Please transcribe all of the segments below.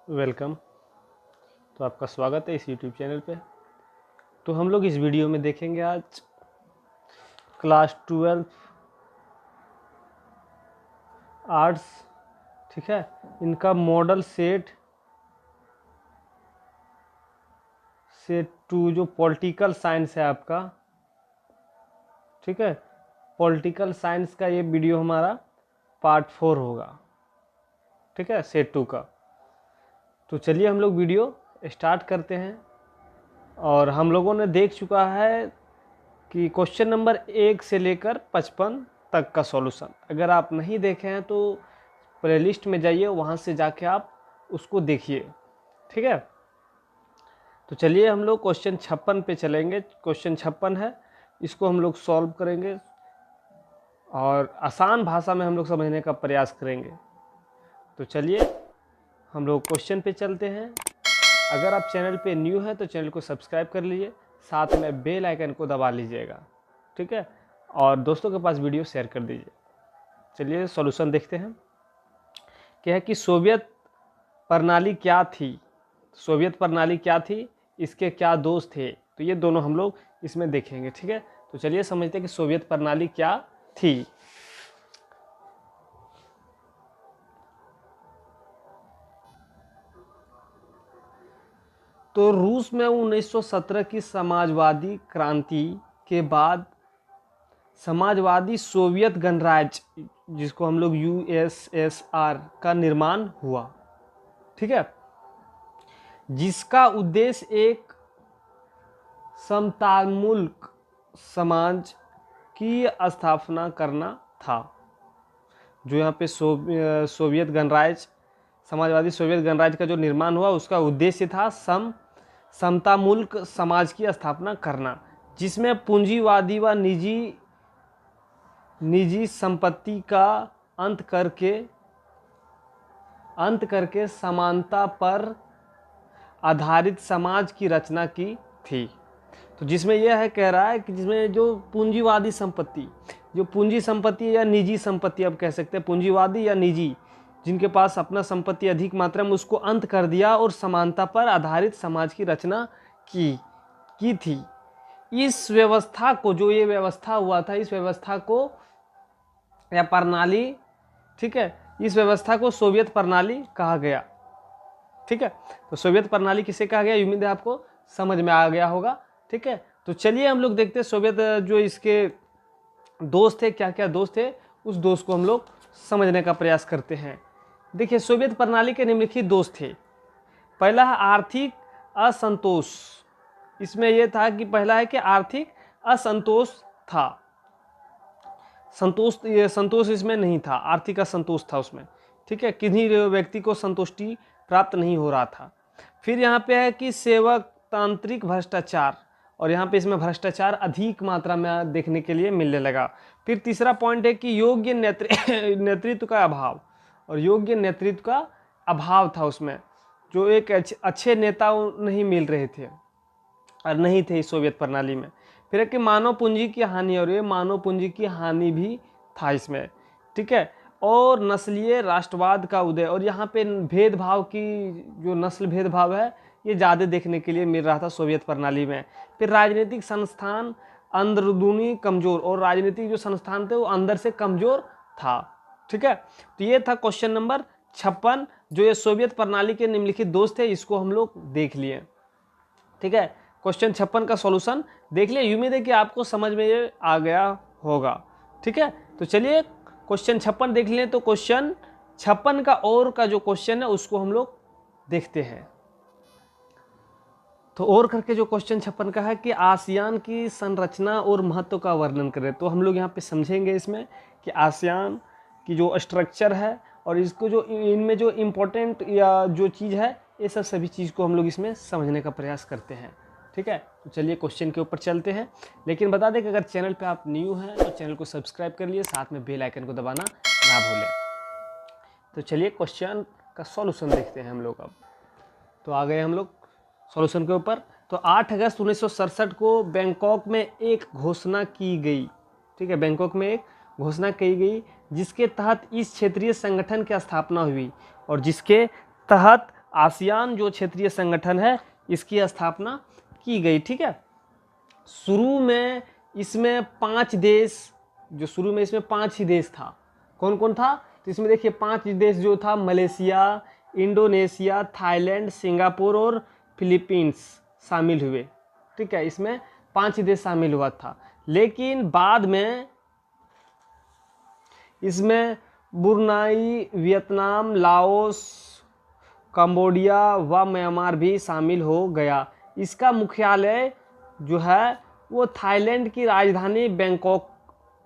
Welcome. तो आपका स्वागत है इस यूट्यूब चैनल पे। तो हम लोग इस वीडियो में देखेंगे आज क्लास 12 आर्ट्स, ठीक है, इनका मॉडल सेट टू जो पॉलिटिकल साइंस है आपका, ठीक है, पॉलिटिकल साइंस का ये वीडियो हमारा पार्ट 4 होगा, ठीक है, सेट 2 का। तो चलिए हम लोग वीडियो स्टार्ट करते हैं। और हम लोगों ने देख चुका है कि क्वेश्चन नंबर 1 से लेकर 55 तक का सॉल्यूशन। अगर आप नहीं देखे हैं तो प्लेलिस्ट में जाइए, वहाँ से जाके आप उसको देखिए, ठीक है। तो चलिए हम लोग क्वेश्चन 56 पे चलेंगे। क्वेश्चन 56 है, इसको हम लोग सॉल्व करेंगे और आसान भाषा में हम लोग समझने का प्रयास करेंगे। तो चलिए हम लोग क्वेश्चन पे चलते हैं। अगर आप चैनल पे न्यू हैं तो चैनल को सब्सक्राइब कर लीजिए, साथ में बेल आइकन को दबा लीजिएगा, ठीक है, और दोस्तों के पास वीडियो शेयर कर दीजिए। चलिए सॉल्यूशन देखते हैं। क्या है कि सोवियत प्रणाली क्या थी, सोवियत प्रणाली क्या थी, इसके क्या दोष थे, तो ये दोनों हम लोग इसमें देखेंगे, ठीक है। तो चलिए समझते हैं कि सोवियत प्रणाली क्या थी। तो रूस में 1917 की समाजवादी क्रांति के बाद समाजवादी सोवियत गणराज्य, जिसको हम लोग यूएसएसआर का निर्माण हुआ, ठीक है, जिसका उद्देश्य एक समतामुल्क समाज की स्थापना करना था। जो यहाँ पे सोवियत गणराज्य, समाजवादी सोवियत गणराज्य का जो निर्माण हुआ, उसका उद्देश्य था समतामुल्क समाज की स्थापना करना, जिसमें पूंजीवादी व निजी संपत्ति का अंत करके समानता पर आधारित समाज की रचना की थी। तो जिसमें यह है, कह रहा है कि जिसमें जो पूंजीवादी संपत्ति, जो पूंजी संपत्ति या निजी संपत्ति आप कह सकते हैं, पूंजीवादी या निजी, जिनके पास अपना संपत्ति अधिक मात्रा में, उसको अंत कर दिया और समानता पर आधारित समाज की रचना की थी। इस व्यवस्था को, जो ये व्यवस्था हुआ था, इस व्यवस्था को या प्रणाली, ठीक है, इस व्यवस्था को सोवियत प्रणाली कहा गया, ठीक है। तो सोवियत प्रणाली किसे कहा गया, उम्मीद है आपको समझ में आ गया होगा, ठीक है। तो चलिए हम लोग देखते हैं सोवियत जो इसके दोस्त थे, क्या क्या दोस्त थे, उस दोस्त को हम लोग समझने का प्रयास करते हैं। देखिए, सोवियत प्रणाली के निम्नलिखित दोस्त थे। पहला है आर्थिक असंतोष। इसमें यह था कि पहला है कि आर्थिक असंतोष था, संतोष इसमें नहीं था, आर्थिक असंतोष था उसमें, ठीक है, किन्हीं व्यक्ति को संतुष्टि प्राप्त नहीं हो रहा था। फिर यहाँ पे है कि सेवक तांत्रिक भ्रष्टाचार, और यहाँ पे इसमें भ्रष्टाचार अधिक मात्रा में देखने के लिए मिलने लगा। फिर तीसरा पॉइंट है कि योग्य नेतृत्व का अभाव, और योग्य नेतृत्व का अभाव था उसमें, जो एक अच्छे नेता नहीं मिल रहे थे और नहीं थे इस सोवियत प्रणाली में। फिर है कि मानव पूंजी की हानि, और ये मानव पूंजी की हानि भी था इसमें, ठीक है, और नस्लीय राष्ट्रवाद का उदय, और यहाँ पे भेदभाव की, जो नस्ल भेदभाव है, ये ज़्यादा देखने के लिए मिल रहा था सोवियत प्रणाली में। फिर राजनीतिक संस्थान अंदरूनी कमज़ोर, और राजनीतिक जो संस्थान थे वो अंदर से कमज़ोर था, ठीक है। तो ये था क्वेश्चन नंबर 56, जो ये सोवियत प्रणाली के निम्नलिखित दोस्त थे, इसको हम लोग देख लिए, ठीक है। क्वेश्चन 56 का सॉल्यूशन देख लिया। उम्मीद है कि आपको समझ में ये आ गया होगा, ठीक है। तो चलिए क्वेश्चन 56 देख लें। तो क्वेश्चन 56 का और का जो क्वेश्चन है उसको हम लोग देखते हैं। तो और करके जो क्वेश्चन 56 का है कि आसियान की संरचना और महत्व का वर्णन करें। तो हम लोग यहाँ पे समझेंगे इसमें कि आसियान की जो स्ट्रक्चर है और इसको जो इनमें जो इम्पोर्टेंट या जो चीज़ है, ये सब सभी चीज़ को हम लोग इसमें समझने का प्रयास करते हैं, ठीक है। तो चलिए क्वेश्चन के ऊपर चलते हैं। लेकिन बता दें कि अगर चैनल पे आप न्यू हैं तो चैनल को सब्सक्राइब कर लिए, साथ में बेल आइकन को दबाना ना भूलें। तो चलिए क्वेश्चन का सॉल्यूशन देखते हैं हम लोग अब। तो आ गए हम लोग सॉल्यूशन के ऊपर। तो 8 अगस्त 1967 को बैंकॉक में एक घोषणा की गई, ठीक है, बैंकॉक में एक घोषणा की गई जिसके तहत इस क्षेत्रीय संगठन की स्थापना हुई, और जिसके तहत आसियान जो क्षेत्रीय संगठन है इसकी स्थापना की गई। ठीक है, शुरू में इसमें 5 देश, जो शुरू में इसमें 5 ही देश था। कौन कौन था? तो इसमें देखिए 5 देश जो था, मलेशिया, इंडोनेशिया, थाईलैंड, सिंगापुर और फिलीपींस शामिल हुए। ठीक है, इसमें 5 ही देश शामिल हुआ था। लेकिन बाद में इसमें ब्रुनाई, वियतनाम, लाओस, कंबोडिया व म्यांमार भी शामिल हो गया। इसका मुख्यालय जो है वो थाईलैंड की राजधानी बैंकॉक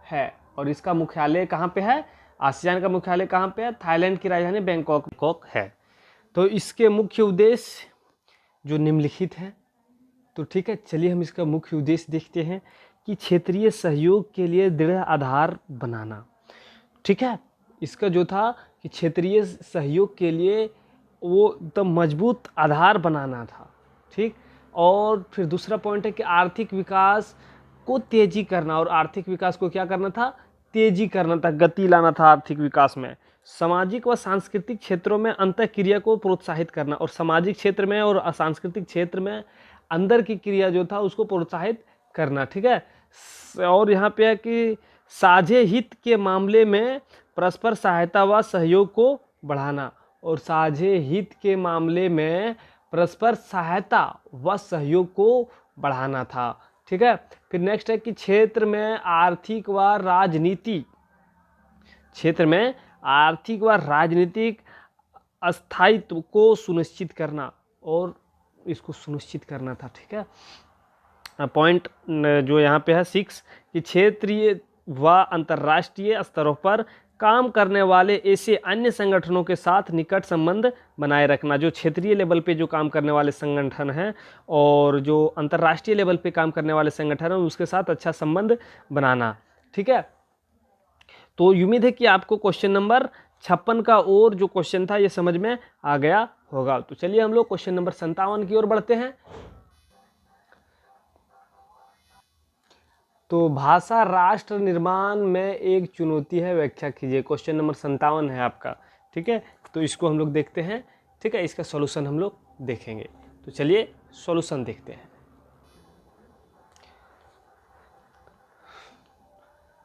है। और इसका मुख्यालय कहाँ पे है? आसियान का मुख्यालय कहाँ पे है? थाईलैंड की राजधानी बैंकॉक है। तो इसके मुख्य उद्देश्य जो निम्नलिखित हैं। तो ठीक है, चलिए हम इसका मुख्य उद्देश्य देखते हैं कि क्षेत्रीय सहयोग के लिए दृढ़ आधार बनाना। ठीक है, इसका जो था कि क्षेत्रीय सहयोग के लिए वो एकदम मजबूत आधार बनाना था। ठीक, और फिर दूसरा पॉइंट है कि आर्थिक विकास को तेजी करना। और आर्थिक विकास को क्या करना था? तेजी करना था, गति लाना था आर्थिक विकास में। सामाजिक व सांस्कृतिक क्षेत्रों में अंतःक्रिया को प्रोत्साहित करना। और सामाजिक क्षेत्र में और सांस्कृतिक क्षेत्र में अंदर की क्रिया जो था उसको प्रोत्साहित करना। ठीक है, और यहाँ पे है कि साझे हित के मामले में परस्पर सहायता व सहयोग को बढ़ाना। और साझे हित के मामले में परस्पर सहायता व सहयोग को बढ़ाना था। ठीक है, फिर नेक्स्ट है कि क्षेत्र में आर्थिक व राजनीतिक अस्थायित्व को सुनिश्चित करना। और इसको सुनिश्चित करना था। ठीक है, पॉइंट जो यहाँ पे है 6 कि क्षेत्रीय व अंतर्राष्ट्रीय स्तरों पर काम करने वाले ऐसे अन्य संगठनों के साथ निकट संबंध बनाए रखना। जो क्षेत्रीय लेवल पे जो काम करने वाले संगठन हैं और जो अंतर्राष्ट्रीय लेवल पे काम करने वाले संगठन हैं उसके साथ अच्छा संबंध बनाना। ठीक है, तो उम्मीद है कि आपको क्वेश्चन नंबर 56 का और जो क्वेश्चन था ये समझ में आ गया होगा। तो चलिए हम लोग क्वेश्चन नंबर 57 की ओर बढ़ते हैं। तो भाषा राष्ट्र निर्माण में एक चुनौती है, व्याख्या कीजिए। क्वेश्चन नंबर 57 है आपका। ठीक है, तो इसको हम लोग देखते हैं। ठीक है, इसका सॉल्यूशन हम लोग देखेंगे। तो चलिए सॉल्यूशन देखते हैं।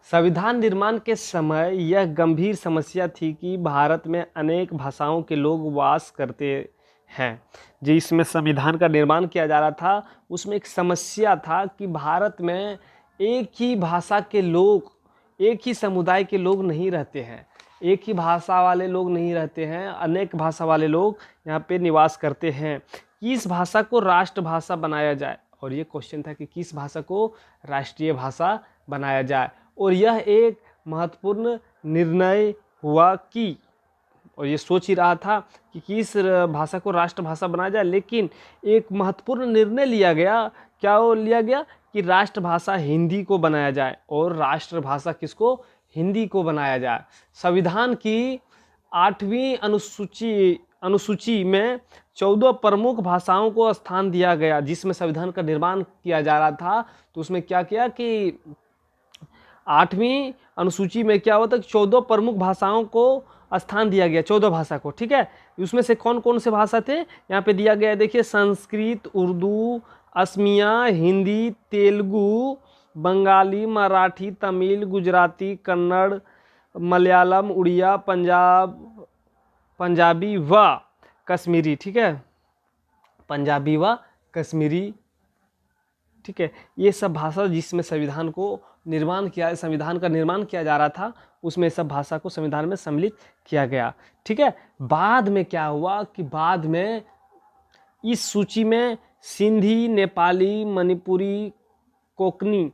संविधान निर्माण के समय यह गंभीर समस्या थी कि भारत में अनेक भाषाओं के लोग वास करते हैं। जिसमें संविधान का निर्माण किया जा रहा था उसमें एक समस्या था कि भारत में एक ही भाषा के लोग, एक ही समुदाय के लोग नहीं रहते हैं। एक ही भाषा वाले लोग नहीं रहते हैं, अनेक भाषा वाले लोग यहाँ पे निवास करते हैं। किस भाषा को राष्ट्रभाषा बनाया जाए? और ये क्वेश्चन था कि किस भाषा को राष्ट्रीय भाषा बनाया जाए। और यह एक महत्वपूर्ण निर्णय हुआ कि, और ये सोच ही रहा था कि किस भाषा को राष्ट्रभाषा बनाया जाए, लेकिन एक महत्वपूर्ण निर्णय लिया गया। क्या वो लिया गया? कि राष्ट्रभाषा हिंदी को बनाया जाए। और राष्ट्रभाषा किसको? हिंदी को बनाया जाए। संविधान की 8वीं अनुसूची में 14 प्रमुख भाषाओं को स्थान दिया गया। जिसमें संविधान का निर्माण किया जा रहा था तो उसमें क्या किया कि 8वीं अनुसूची में क्या होता है कि 14 प्रमुख भाषाओं को स्थान दिया गया, 14 भाषा को। ठीक है, उसमें से कौन कौन से भाषा थे यहाँ पे दिया गया है? देखिए, संस्कृत, उर्दू, असमिया, हिंदी, तेलुगु, बंगाली, मराठी, तमिल, गुजराती, कन्नड़, मलयालम, उड़िया, पंजाबी व कश्मीरी। ठीक है, पंजाबी व कश्मीरी। ठीक है, ये सब भाषा जिसमें संविधान का निर्माण किया जा रहा था उसमें सब भाषा को संविधान में सम्मिलित किया गया। ठीक है, बाद में क्या हुआ कि बाद में इस सूची में सिंधी, नेपाली, मणिपुरी, कोंकणी,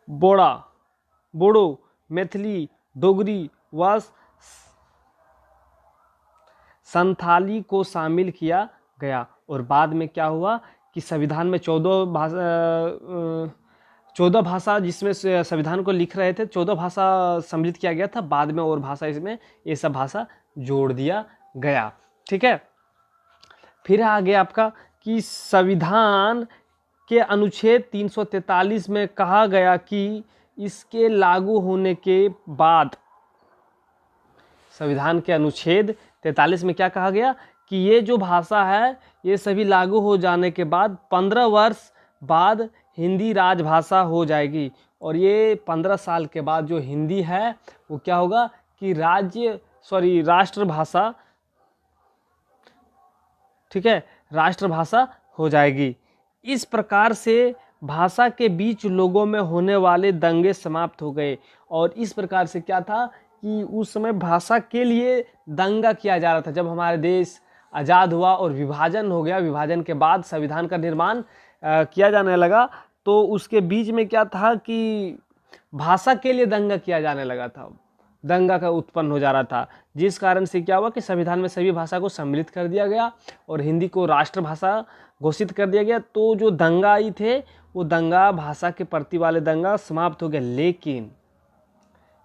बोडो, मैथिली, डोगरी व संथाली को शामिल किया गया। और बाद में क्या हुआ कि संविधान में 14 भाषा जिसमें संविधान को लिख रहे थे, 14 भाषा सम्मिलित किया गया था। बाद में और भाषा इसमें ये सब भाषा जोड़ दिया गया। ठीक है, फिर आगे आपका कि संविधान के अनुच्छेद 343 में कहा गया कि इसके लागू होने के बाद, संविधान के अनुच्छेद 43 में क्या कहा गया कि ये जो भाषा है ये सभी लागू हो जाने के बाद 15 वर्ष बाद हिंदी राजभाषा हो जाएगी। और ये 15 साल के बाद जो हिंदी है वो क्या होगा कि राष्ट्रभाषा, ठीक है, राष्ट्रभाषा हो जाएगी। इस प्रकार से भाषा के बीच लोगों में होने वाले दंगे समाप्त हो गए। और इस प्रकार से क्या था कि उस समय भाषा के लिए दंगा किया जा रहा था। जब हमारे देश आज़ाद हुआ और विभाजन हो गया, विभाजन के बाद संविधान का निर्माण किया जाने लगा, तो उसके बीच में क्या था कि भाषा के लिए दंगा किया जाने लगा था, दंगा का उत्पन्न हो जा रहा था, जिस कारण से क्या हुआ कि संविधान में सभी भाषा को सम्मिलित कर दिया गया और हिंदी को राष्ट्रभाषा घोषित कर दिया गया। तो जो दंगाई थे वो दंगा, भाषा के प्रति वाले दंगा समाप्त हो गया।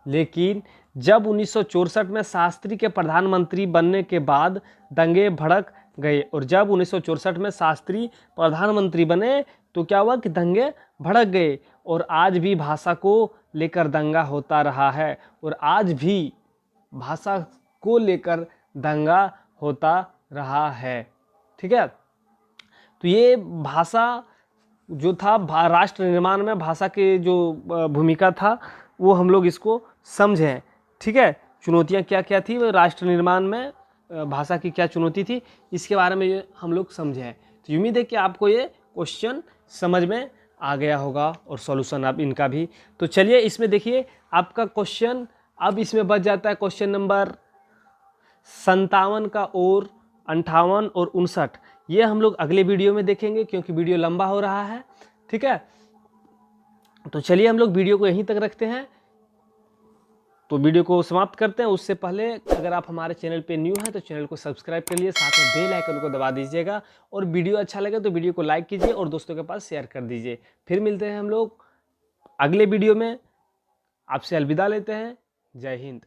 लेकिन जब 1964 में शास्त्री के प्रधानमंत्री बनने के बाद दंगे भड़क गए। और जब 1964 में शास्त्री प्रधानमंत्री बने तो क्या हुआ कि दंगे भड़क गए। और आज भी भाषा को लेकर दंगा होता रहा है, और आज भी भाषा को लेकर दंगा होता रहा है। ठीक है, तो ये भाषा जो था राष्ट्र निर्माण में भाषा के जो भूमिका था वो हम लोग इसको समझें। ठीक है, चुनौतियाँ क्या क्या थी वो राष्ट्र निर्माण में भाषा की क्या चुनौती थी, इसके बारे में ये हम लोग समझें। तो उम्मीद है कि आपको ये क्वेश्चन समझ में आ गया होगा और सॉल्यूशन आप इनका भी। तो चलिए इसमें देखिए आपका क्वेश्चन अब इसमें बच जाता है क्वेश्चन नंबर 57 का और 58 और 59। ये हम लोग अगले वीडियो में देखेंगे क्योंकि वीडियो लंबा हो रहा है। ठीक है, तो चलिए हम लोग वीडियो को यहीं तक रखते हैं, तो वीडियो को समाप्त करते हैं। उससे पहले अगर आप हमारे चैनल पे न्यू हैं तो चैनल को सब्सक्राइब कर लिए, साथ में बेल आइकन को दबा दीजिएगा, और वीडियो अच्छा लगे तो वीडियो को लाइक कीजिए और दोस्तों के पास शेयर कर दीजिए। फिर मिलते हैं हम लोग अगले वीडियो में, आपसे अलविदा लेते हैं। जय हिंद।